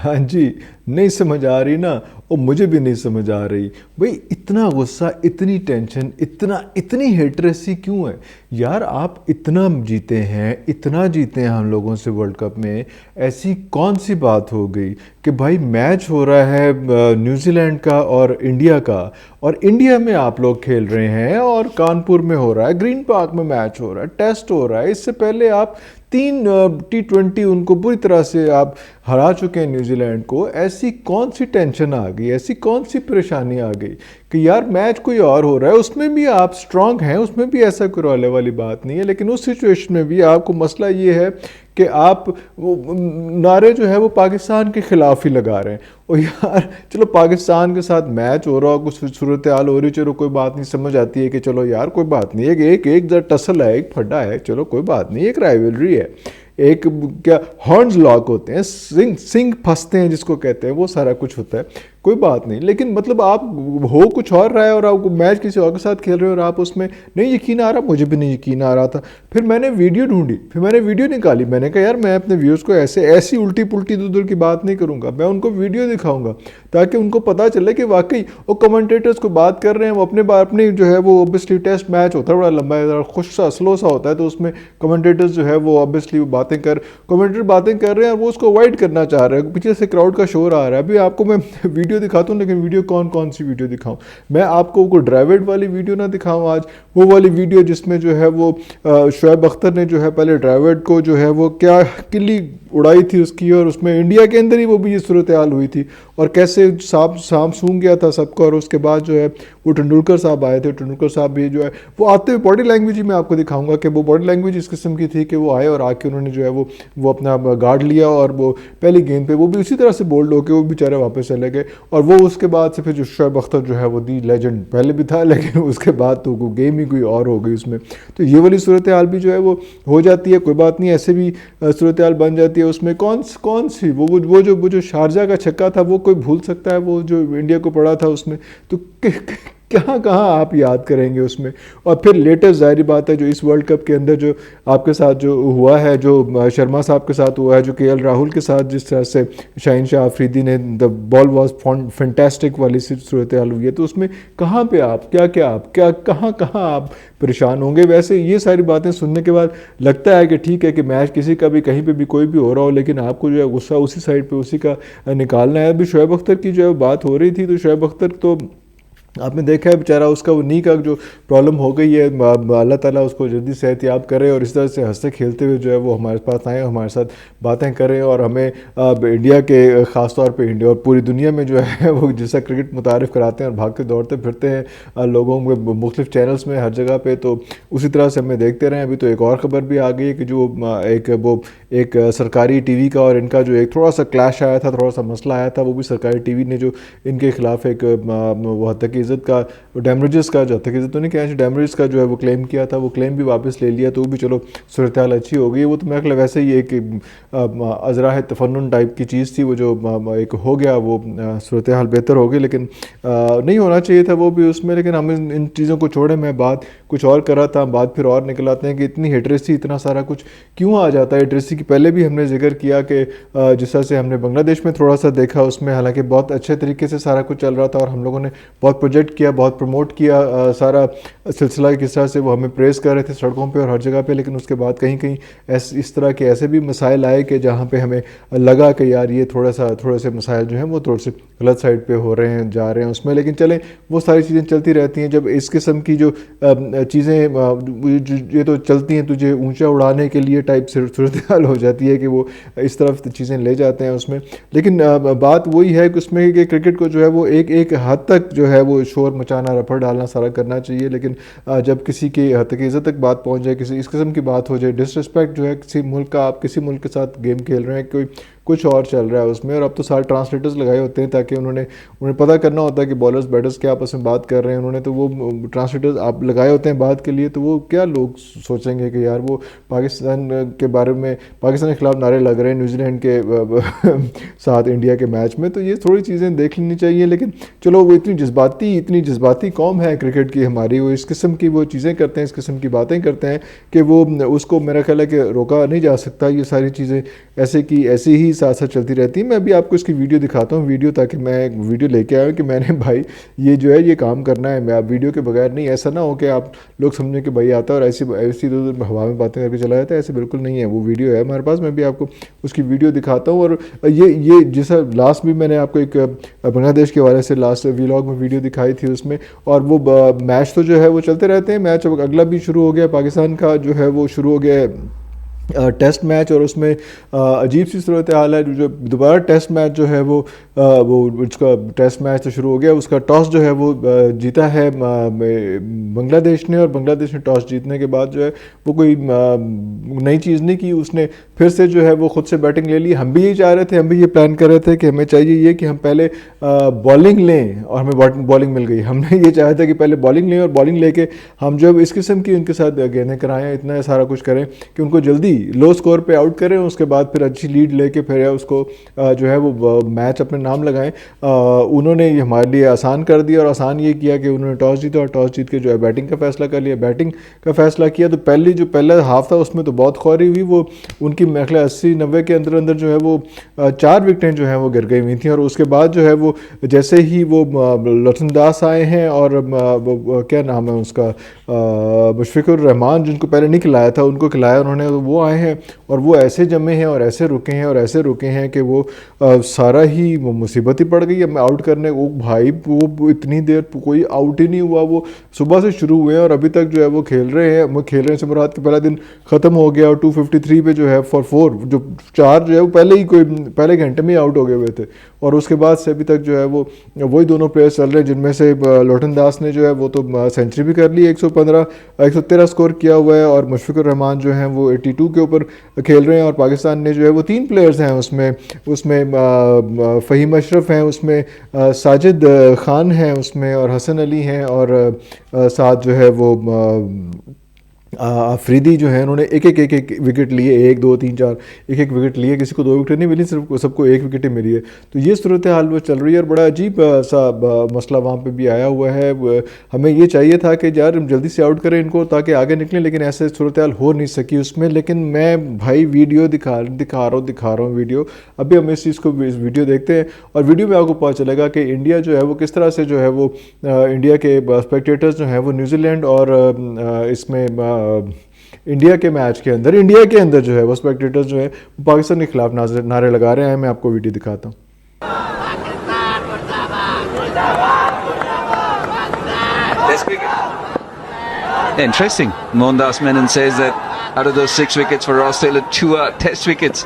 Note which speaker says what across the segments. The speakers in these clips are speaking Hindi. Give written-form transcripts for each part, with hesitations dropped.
Speaker 1: हाँ जी, नहीं समझ आ रही ना, और मुझे भी नहीं समझ आ रही। भाई इतना गुस्सा, इतनी टेंशन, इतनी हेटरेसी क्यों है? यार आप इतना जीते हैं, इतना जीते हैं हम लोगों से वर्ल्ड कप में, ऐसी कौन सी बात हो गई कि भाई मैच हो रहा है न्यूजीलैंड का और इंडिया का, और इंडिया में आप लोग खेल रहे हैं और कानपुर में हो रहा है, ग्रीन पार्क में मैच हो रहा है, टेस्ट हो रहा है। इससे पहले आप 3 T20 उनको बुरी तरह से आप हरा चुके हैं न्यूजीलैंड को। ऐसी कौन सी टेंशन आ गई, ऐसी कौन सी परेशानी आ गई कि यार मैच कोई और हो रहा है, उसमें भी आप स्ट्रांग हैं, उसमें भी ऐसा कोई रोने वाली बात नहीं है, लेकिन उस सिचुएशन में भी आपको मसला ये है कि आप वो नारे जो है वो पाकिस्तान के खिलाफ ही लगा रहे हैं। और यार चलो पाकिस्तान के साथ मैच हो रहा हो, कुछ सूरत हाल हो रही, चलो कोई बात नहीं, समझ आती है कि चलो यार कोई बात नहीं, एक जरा टसल है, एक फड्डा है, चलो कोई बात नहीं, एक राइवलरी है, एक क्या हॉर्न्स लॉक होते हैं, सिंग सिंग फंसते हैं जिसको कहते हैं, वो सारा कुछ होता है, कोई बात नहीं। लेकिन मतलब आप हो कुछ और रहा है और आप मैच किसी और के साथ खेल रहे हो और आप उसमें नहीं यकीन आ रहा, मुझे भी नहीं यकीन आ रहा था। फिर मैंने वीडियो ढूंढी, फिर मैंने वीडियो निकाली, मैंने कहा यार मैं अपने व्यूज़ को ऐसी उल्टी पुल्टी दूर की बात नहीं करूँगा, मैं उनको वीडियो दिखाऊंगा ताकि उनको पता चले कि वाकई वो कमेंटेटर्स को बात कर रहे हैं, वो अपने जो है वो ऑब्वियसली टेस्ट मैच होता है बड़ा लंबा है, खुश सा स्लो सा होता है, तो उसमें कमेंटेटर्स जो है वो ऑब्वियसली कमेंटेटर बातें कर रहे हैं और वो उसको अवॉइड करना चाह रहे हैं, पीछे से क्राउड का शोर आ रहा है। अभी आपको मैं वीडियो दिखाता हूँ, लेकिन वीडियो कौन कौन सी वीडियो दिखाऊं? मैं आपको वो ड्राइवेड वाली वीडियो ना दिखाऊं आज, वो वाली वीडियो जिसमें जो है वो शोएब अख्तर ने जो है पहले ड्राइवेड को जो है वो क्या किल्ली उड़ाई थी उसकी, और उसमें इंडिया के अंदर ही वो भी ये सूरत हाल हुई थी, और कैसे सांप सूंघ गया था सबको, और उसके बाद जो है वो तेंदुलकर साहब आए थे, तेंदुलकर साहब भी जो है वो आते हुए बॉडी लैंग्वेज ही मैं आपको दिखाऊंगा कि वो बॉडी लैंग्वेज इस किस्म की थी कि वो आए और आके उन्होंने जो है वो अपना गार्ड लिया, और वो पहली गेंद पे वो भी उसी तरह से बोल्ड होके वो बेचारे वापस चले गए। और वो उसके बाद से फिर जो शोएब अख्तर जो है वो दी लेजेंड पहले भी था, लेकिन उसके बाद तो गेम ही कोई और हो गई उसमें। तो ये वाली सूरत हाल भी जो है वो हो जाती है, कोई बात नहीं, ऐसे भी सूरत हाल बन जाती है। उसमें कौन सी वो जो शारजा का छक्का था वो कोई भूल सकता है, वो जो इंडिया को पड़ा था उसमें, तो कहाँ कहाँ आप याद करेंगे उसमें। और फिर लेटेस्ट ज़ाहिर बात है जो इस वर्ल्ड कप के अंदर जो आपके साथ जो हुआ है, जो शर्मा साहब के साथ हुआ है, जो KL राहुल के साथ जिस तरह से शाहीन शाह अफरीदी ने द बॉल वॉज फैंटास्टिक वाली सूरत हाल हुई है, तो उसमें कहाँ पे आप क्या कहाँ कहाँ आप परेशान होंगे? वैसे ये सारी बातें सुनने के बाद लगता है कि ठीक है कि मैच किसी का भी कहीं पे भी कोई भी हो रहा हो, लेकिन आपको जो है गुस्सा उसी साइड पे उसी का निकालना है। अभी शोएब अख्तर की जो है बात हो रही थी, तो शोएब अख्तर तो आपने देखा है बेचारा, उसका वो नी का जो प्रॉब्लम हो गई है, अल्लाह ताला उसको जल्दी सेहतियाब करे और इस तरह से हंसते खेलते हुए जो है वो हमारे पास आए, हमारे साथ बातें करें, और हमें इंडिया के ख़ास तौर पे इंडिया और पूरी दुनिया में जो है वो जैसा क्रिकेट मुतारिफ़ कराते हैं और भागते दौड़ते फिरते हैं लोगों में मुख्तलिफ चैनल्स में हर जगह पर, तो उसी तरह से हमें देखते रहें। अभी तो एक और ख़बर भी आ गई है कि जो एक सरकारी TV का और इनका जो एक थोड़ा सा क्लैश आया था, थोड़ा सा मसला आया था, वो भी सरकारी TV ने जो इनके ख़िलाफ़ एक वो हद तक इज़्ज़त का डैमेजेस का जो तक इज़्ज़त तो नहीं कहा, डैमेजेस का जो है वो क्लेम किया था, वो क्लेम भी वापस ले लिया, तो वो भी चलो सूरत हाल अच्छी हो गई। वो तो मेरे ख्याल वैसे ही एक अजरा तफन्नुन टाइप की चीज़ थी, वो जो एक हो गया वो सूरत हाल बेहतर हो गई, लेकिन नहीं होना चाहिए था वो भी उसमें। लेकिन हम इन चीज़ों को छोड़े, मैं बात कुछ और कर रहा था, बात फिर और निकल आते हैं कि इतनी हेटरेसी, इतना सारा कुछ क्यों आ जाता है हेटरेसी की। पहले भी हमने जिक्र किया कि जिस तरह से हमने बांग्लादेश में थोड़ा सा देखा, उसमें हालांकि बहुत अच्छे तरीके से सारा कुछ चल रहा था और हम लोगों ने बहुत प्रोजेक्ट किया, बहुत प्रमोट किया सारा सिलसिला, किस तरह से वो हमें प्रेस कर रहे थे सड़कों पे और हर जगह पे। लेकिन उसके बाद कहीं कहीं इस तरह के ऐसे भी मसाइल आए कि जहाँ पे हमें लगा कि यार ये थोड़े से मसाइल जो हैं वो थोड़े से गलत साइड पे हो रहे हैं, जा रहे हैं उसमें। लेकिन चलें, वो सारी चीज़ें चलती रहती हैं। जब इस किस्म की जो चीज़ें ये तो चलती हैं, तुझे ऊंचा उड़ाने के लिए टाइप सूरत हाल हो जाती है कि वो इस तरफ चीज़ें ले जाते हैं उसमें। लेकिन बात वही है कि उसमें कि क्रिकेट को जो है वो एक हद तक जो है वो शोर मचाना, रफड़ डालना सारा करना चाहिए, लेकिन जब किसी की हद तक इज़्ज़त तक बात पहुंच जाए, किसी इस किस्म की बात हो जाए, डिसरिस्पेक्ट जो है किसी मुल्क का, आप किसी मुल्क के साथ गेम खेल रहे हैं, कोई कुछ और चल रहा है उसमें, और अब तो सारे ट्रांसलेटर्स लगाए होते हैं ताकि उन्हें पता करना होता है कि बॉलर्स बैटर्स क्या आपस में बात कर रहे हैं, उन्होंने तो वो ट्रांसलेटर्स आप लगाए होते हैं बात के लिए। तो वो क्या लोग सोचेंगे कि यार वो पाकिस्तान के बारे में, पाकिस्तान के खिलाफ नारे लग रहे हैं न्यूजीलैंड के साथ इंडिया के मैच में, तो ये थोड़ी चीज़ें देख लेनी चाहिए। लेकिन चलो, वो इतनी जज्बाती कौम है क्रिकेट की हमारी, वो इस किस्म की वो चीज़ें करते हैं, इस किस्म की बातें करते हैं कि वो उसको मेरा ख्याल है कि रोका नहीं जा सकता। ये सारी चीज़ें ऐसे की ऐसी ही चीज़ साथ साथ चलती रहती है। मैं अभी आपको इसकी वीडियो दिखाता हूँ, वीडियो, ताकि मैं एक वीडियो लेके आया हूँ कि मैंने भाई ये जो है ये काम करना है, मैं आप वीडियो के बगैर नहीं। ऐसा ना हो कि आप लोग समझें कि भाई आता है और ऐसी ऐसी तो हवा में बातें करके चला जाता है, ऐसे बिल्कुल नहीं है। वो वीडियो है हमारे पास, मैं भी आपको उसकी वीडियो दिखाता हूँ। और ये जैसा लास्ट भी मैंने आपको एक बांग्लादेश के हवाले से लास्ट व्लॉग में वीडियो दिखाई थी उसमें, और वो मैच तो जो है वो चलते रहते हैं। मैच अब अगला भी शुरू हो गया, पाकिस्तान का जो है वो शुरू हो गया है टेस्ट मैच, और उसमें अजीब सी सूरत हाल है। जो दोबारा टेस्ट मैच जो है वो उसका टेस्ट मैच तो शुरू हो गया, उसका टॉस जो है वो जीता है बांग्लादेश ने, और बांग्लादेश ने टॉस जीतने के बाद जो है वो कोई नई चीज़ नहीं की, उसने फिर से जो है वो खुद से बैटिंग ले ली। हम भी यही चाह रहे थे, हम भी ये प्लान कर रहे थे कि हमें चाहिए ये कि हम पहले बॉलिंग लें, और हमें बॉलिंग मिल गई। हमने ये चाहा था कि पहले बॉलिंग लें, और बॉलिंग लेके हम जो है इस किस्म की उनके साथ गेंदें कराएं, इतना सारा कुछ करें कि उनको जल्दी लो स्कोर पे आउट करें, उसके बाद फिर अच्छी लीड लेके फिर उसको जो है वो मैच अपने नाम लगाएं। उन्होंने ये हमारे लिए आसान कर दिया, और आसान ये किया कि उन्होंने टॉस जीता, और टॉस जीत के जो है बैटिंग का फैसला कर लिया, बैटिंग का फैसला किया। तो पहला हाफ था उसमें तो बहुत ख्वारी हुई, वो उनकी मेरे ख्याल 80-90 के अंदर अंदर जो है वो 4 विकेटें जो हैं वो गिर गई हुई थी। और उसके बाद जो है वो जैसे ही वो लुत्फ़ दास आए हैं, और क्या नाम है उसका, मुशफ़िकुर रहमान, जिनको पहले नहीं खिलाया था उनको खिलाया उन्होंने, तो वो आए हैं, और वो ऐसे जमे हैं और ऐसे रुके हैं और ऐसे रुके हैं कि वो सारा ही वो मुसीबत ही पड़ गई है मैं आउट करने। वो भाई वो इतनी देर कोई आउट ही नहीं हुआ, वो सुबह से शुरू हुए हैं और अभी तक जो है वो खेल रहे हैं। वो खेल रहे हैं से मुराद के पहला दिन ख़त्म हो गया, और 253 पे जो है फॉर 4 जो 4 जो है वो पहले ही कोई पहले घंटे में ही आउट हो गए हुए थे। और उसके बाद से अभी तक जो है वो वही दोनों प्लेयर्स चल रहे हैं, जिनमें से लुत्फ़ दास ने जो है वो तो सेंचुरी भी कर ली, 113 स्कोर किया हुआ है, और मुशफ़िकुर रहमान जो हैं वो 82 के ऊपर खेल रहे हैं। और पाकिस्तान ने जो है वो 3 प्लेयर्स हैं उसमें फ़हीम अशरफ हैं, उसमें साजिद ख़ान हैं उसमें, और हसन अली हैं, और साथ जो है वो अफरीदी जो है उन्होंने एक एक विकेट लिए, 1 2 3 4 एक विकेट लिए, किसी को 2 विकेट नहीं मिली, सिर्फ सबको 1 विकेट ही मिली है। तो ये सूरत हाल वो चल रही है, और बड़ा अजीब सा मसला वहाँ पे भी आया हुआ है। हमें ये चाहिए था कि यार जल्दी से आउट करें इनको ताकि आगे निकलें, लेकिन ऐसे सूरत हाल हो नहीं सकी उसमें। लेकिन मैं भाई वीडियो दिखा रहा हूँ वीडियो। अभी हम इस चीज़ को इस वीडियो देखते हैं, और वीडियो में आपको पता चलेगा कि इंडिया जो है वो किस तरह से जो है वो इंडिया के स्पेक्टेटर्स जो हैं वो न्यूजीलैंड और इसमें इंडिया के मैच के अंदर जो है वो स्पेक्टेटर्स जो है पाकिस्तान के खिलाफ नारे लगा रहे हैं। मैं आपको वीडियो दिखाता हूँ।
Speaker 2: Interesting. Mohandas Menon says that out of those 6 wickets for Australia, 2 are test wickets.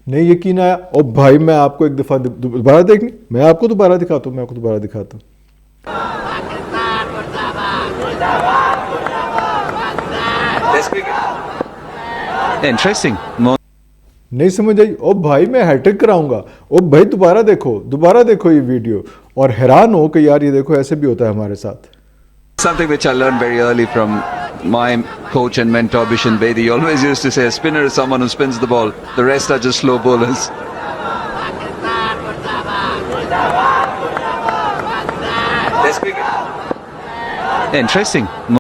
Speaker 1: नहीं यकीन आया। और भाई मैं आपको एक दफ़ा दोबारा देखनी, मैं आपको दोबारा दिखाता हूँ।
Speaker 2: Interesting.
Speaker 1: नहीं समझ आई। ओ भाई मैं हैट्रिक कराऊंगा। ओ भाई दोबारा देखो ये वीडियो, और हैरान हो कि यार ये देखो ऐसे भी होता है हमारे साथ।
Speaker 2: Something which I learned very early from my coach and mentor Bishan Bedi. He always used to say a spinner is someone who spins the ball, the rest are just slow bowlers. Interesting.